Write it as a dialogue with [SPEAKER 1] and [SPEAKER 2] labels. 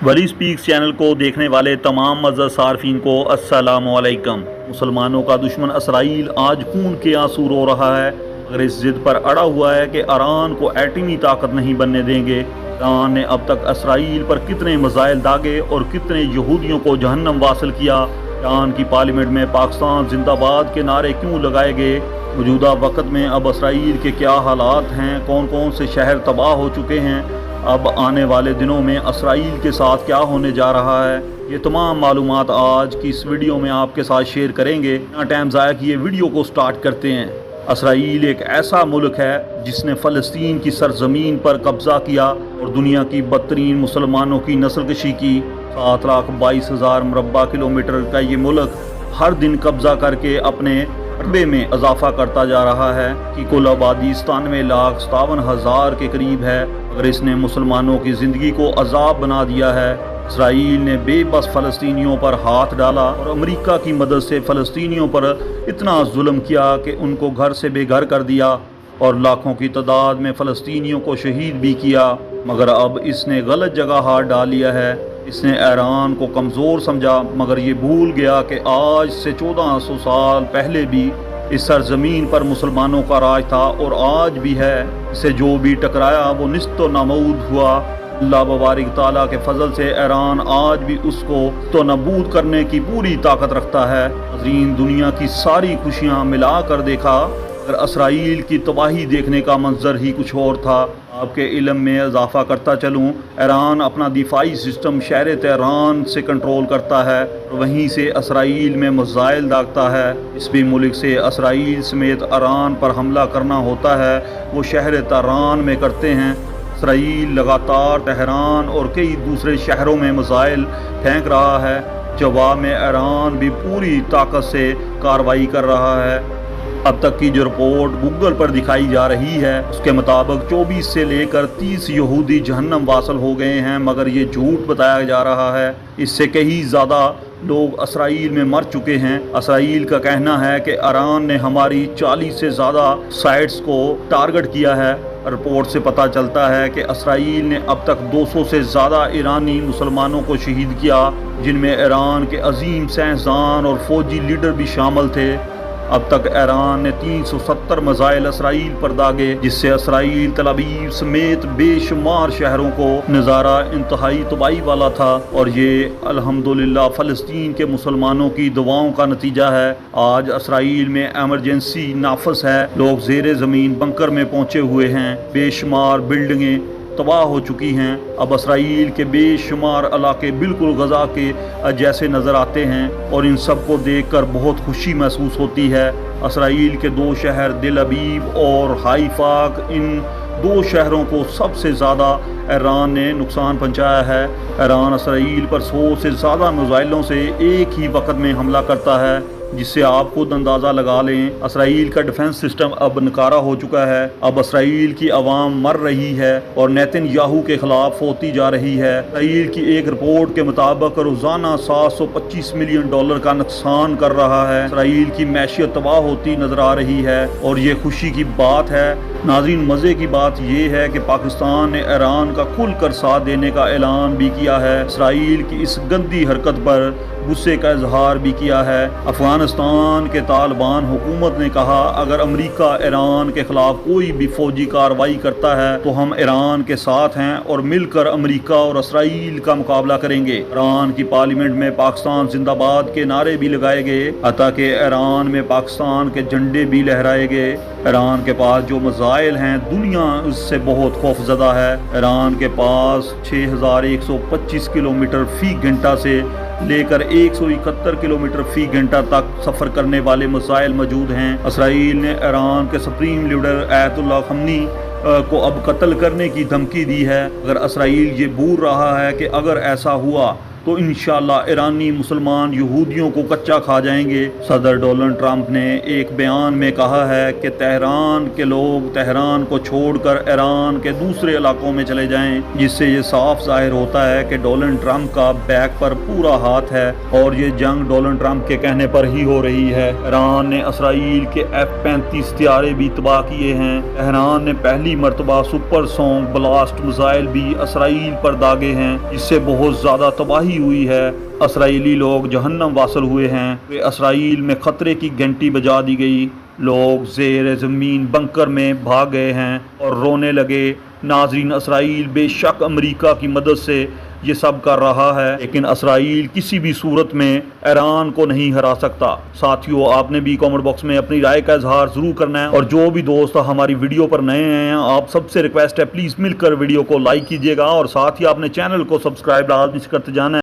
[SPEAKER 1] वली speaks channel को देखने वाले तमाम मज़हब सार्फिन को अस्सलाम वालेकुम। मुसलमानों का दुश्मन इसराइल आज खून के आंसू रो रहा है, मगर इस जिद पर अड़ा हुआ है कि ईरान को एटमी ताकत नहीं बनने देंगे। ईरान ने अब तक इसराइल पर कितने मिसाइल दागे और कितने यहूदियों को जहन्नम वासिल किया। ईरान की पार्लियामेंट में पाकिस्तान जिंदाबाद के नारे क्यों लगाए गए। मौजूदा वक्त में अब इसराइल के क्या हालात हैं, कौन कौन से शहर तबाह हो चुके हैं, अब आने वाले दिनों में इसराइल के साथ क्या होने जा रहा है, ये तमाम मालूमात आज की इस वीडियो में आपके साथ शेयर करेंगे। ना टाइम ज़ाया किए वीडियो को स्टार्ट करते हैं। इसराइल एक ऐसा मुल्क है जिसने फ़लस्तीन की सरजमीन पर कब्ज़ा किया और दुनिया की बदतरीन मुसलमानों की नस्लकशी की। 7,22,000 मुरब्बा किलोमीटर का ये मुल्क हर दिन कब्ज़ा करके अपने रकबे में इजाफा करता जा रहा है कि कुल आबादी 97,57,000 के करीब है, मगर इसने मुसलमानों की ज़िंदगी को अजाब बना दिया है। इसराइल ने बेबस फ़लस्तीनियों पर हाथ डाला और अमेरिका की मदद से फ़लस्तीनियों पर इतना जुल्म किया कि उनको घर से बेघर कर दिया और लाखों की तादाद में फ़लस्तीनियों को शहीद भी किया। मगर अब इसने गलत जगह हाथ डाल लिया है। इसने ईरान को कमज़ोर समझा, मगर ये भूल गया कि आज से 1400 साल पहले भी इस सरजमीन पर मुसलमानों का राज था और आज भी है। इसे जो भी टकराया वो निस्तो नामूद हुआ। अल्लाह बबारिक ताला के फजल से ईरान आज भी उसको तो नबूद करने की पूरी ताकत रखता है। नाज़रीन, दुनिया की सारी खुशियाँ मिला कर देखा, अगर इसराइल की तबाही देखने का मंजर ही कुछ और था। आपके इल्म में इजाफा करता चलूँ, ईरान अपना दिफाई सिस्टम शहर तेहरान से कंट्रोल करता है और वहीं से इसराइल में मिसाइल दागता है। इस भी मुल्क से इसराइल समेत ईरान पर हमला करना होता है वो शहर तेहरान में करते हैं। इसराइल लगातार तेहरान और कई दूसरे शहरों में मिसाइल फेंक रहा है। जवाब में ईरान भी पूरी ताकत से कार्रवाई कर रहा है। अब तक की जो रिपोर्ट गूगल पर दिखाई जा रही है उसके मुताबिक 24 से लेकर 30 यहूदी जहन्नम वासल हो गए हैं, मगर ये झूठ बताया जा रहा है। इससे कहीं ज़्यादा लोग इसराइल में मर चुके हैं। इसराइल का कहना है कि ईरान ने हमारी 40 से ज़्यादा साइट्स को टारगेट किया है। रिपोर्ट से पता चलता है कि इसराइल ने अब तक 200 से ज़्यादा ईरानी मुसलमानों को शहीद किया, जिनमें ईरान के अजीम साइंसदान और फौजी लीडर भी शामिल थे। अब तक ईरान ने 370 मिसाइल इसराइल पर दागे, जिससे इसराइल तल अवीव समेत बेशुमार शहरों को नज़ारा इंतहाई तबाही वाला था। और ये अल्हम्दुलिल्लाह फ़लस्तीन के मुसलमानों की दुआओं का नतीजा है। आज इसराइल में एमरजेंसी नाफस है, लोग ज़ेरे ज़मीन बंकर में पहुँचे हुए हैं, बेशुमार बिल्डिंगें तबाह हो चुकी हैं। अब इसराइल के बेशुमार इलाके बिल्कुल गज़ा के जैसे नज़र आते हैं और इन सब को देखकर बहुत खुशी महसूस होती है। इसराइल के 2 शहर दिल अबीब और हाइफा, इन 2 शहरों को सबसे ज़्यादा ईरान ने नुकसान पहुंचाया है। ईरान इसराइल पर 100 से ज़्यादा मिसाइलों से एक ही वक्त में हमला करता है, जिससे आप खुद अंदाज़ा लगा लें इसराइल का डिफेंस सिस्टम अब नकारा हो चुका है। अब इसराइल की आवाम मर रही है और नेतन्याहू के खिलाफ होती जा रही है। इसराइल की एक रिपोर्ट के मुताबिक रोज़ाना $725 मिलियन का नुकसान कर रहा है। इसराइल की मैशियत तबाह होती नजर आ रही है और ये खुशी की बात है। नाज़रीन, मज़े की बात यह है कि पाकिस्तान ने ईरान का खुलकर साथ देने का ऐलान भी किया है। इसराइल की इस गंदी हरकत पर गुस्से का इजहार भी किया है। अफगानिस्तान के तालिबान हुकूमत ने कहा, अगर अमेरिका ईरान के खिलाफ कोई भी फौजी कार्रवाई करता है तो हम ईरान के साथ हैं और मिलकर अमेरिका और इसराइल का मुकाबला करेंगे। ईरान की पार्लियामेंट में पाकिस्तान जिंदाबाद के नारे भी लगाए गए, हत्ता कि ईरान में पाकिस्तान के झंडे भी लहराए गए। ईरान के पास जो मिसाइल हैं दुनिया उससे बहुत खौफजदा है। ईरान के पास 6,125 किलोमीटर फी घंटा से लेकर 171 किलोमीटर फी घंटा तक सफ़र करने वाले मिसाइल मौजूद हैं। इसराइल ने ईरान के सुप्रीम लीडर आयतुल्लाह खमनी को अब कत्ल करने की धमकी दी है। अगर इसराइल ये भूल रहा है कि अगर ऐसा हुआ تو انشاءاللہ ایرانی مسلمان یہودیوں کو کچا کھا جائیں گے۔ صدر ڈونلڈ ٹرمپ نے ایک بیان میں کہا ہے کہ تہران کے لوگ تہران کو چھوڑ کر ایران کے دوسرے علاقوں میں چلے جائیں، جس سے یہ صاف ظاہر ہوتا ہے کہ ڈونلڈ ٹرمپ کا بیک پر پورا ہاتھ ہے اور یہ جنگ ڈونلڈ ٹرمپ کے کہنے پر ہی ہو رہی ہے۔ ایران نے اسرائیل کے F-35 طیارے بھی تباہ کیے ہیں۔ ایران نے پہلی مرتبہ سپر سونک بلاسٹ میزائل بھی اسرائیل پر داغے ہیں، جس سے بہت زیادہ تباہی ہوئی ہے۔ اسرائیلی لوگ جہنم واصل ہوئے ہیں۔ اسرائیل میں خطرے کی گھنٹی بجا دی گئی، لوگ زیر زمین بنکر میں بھاگ گئے ہیں اور رونے لگے۔ ناظرین، اسرائیل بے شک امریکہ کی مدد سے یہ سب کر رہا ہے، لیکن اسرائیل کسی بھی صورت میں ایران کو نہیں ہرا سکتا۔ ساتھیو، آپ نے بھی کامنٹ باکس میں اپنی رائے کا اظہار ضرور کرنا ہے، اور جو بھی دوست ہماری ویڈیو پر نئے ہیں، آپ سب سے ریکویسٹ ہے پلیز مل کر ویڈیو کو لائک کیجیے گا، اور ساتھ ہی آپ نے چینل کو سبسکرائب لازمی کرتے جانا ہے۔